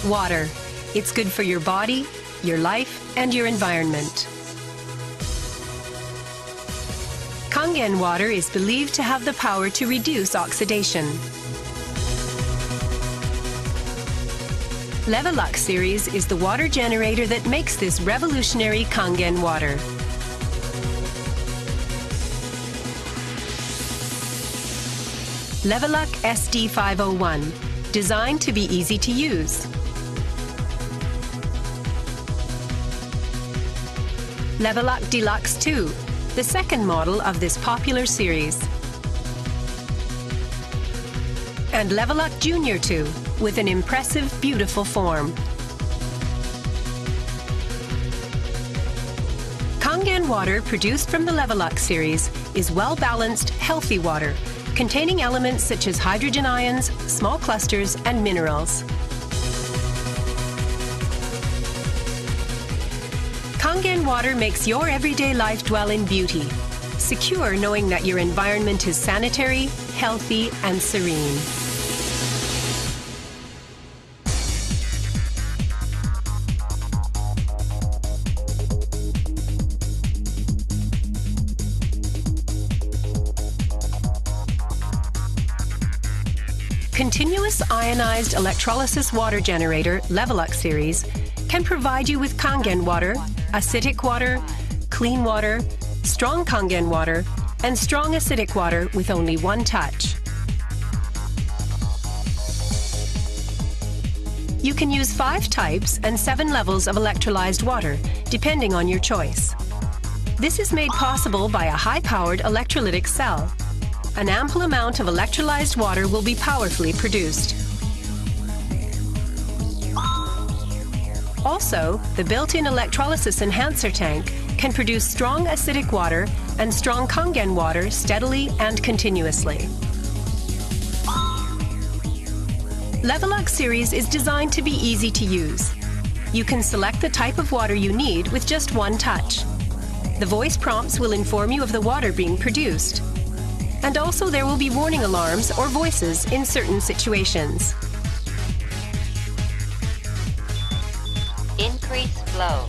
Water. It's good for your body, your life, and your environment. Kangen water is believed to have the power to reduce oxidation. Levelux series is the water generator that makes this revolutionary Kangen water. Levelux SD501, designed to be easy to use. Levelux Deluxe 2, the second model of this popular series. And Levelux Junior 2, with an impressive, beautiful form. Kangen water produced from the Levelux series is well-balanced, healthy water, containing elements such as hydrogen ions, small clusters, and minerals. Kangen water makes your everyday life dwell in beauty, secure knowing that your environment is sanitary, healthy, and serene. Continuous ionized electrolysis water generator Levelux series can provide you with Kangen water, acidic water, clean water, strong Kangen water, and strong acidic water with only one touch. You can use 5 types and 7 levels of electrolyzed water, depending on your choice. This is made possible by a high-powered electrolytic cell. An ample amount of electrolyzed water will be powerfully produced. Also, the built-in electrolysis enhancer tank can produce strong acidic water and strong Kangen water steadily and continuously. Levelux series is designed to be easy to use. You can select the type of water you need with just one touch. The voice prompts will inform you of the water being produced. And also there will be warning alarms or voices in certain situations. Increase flow.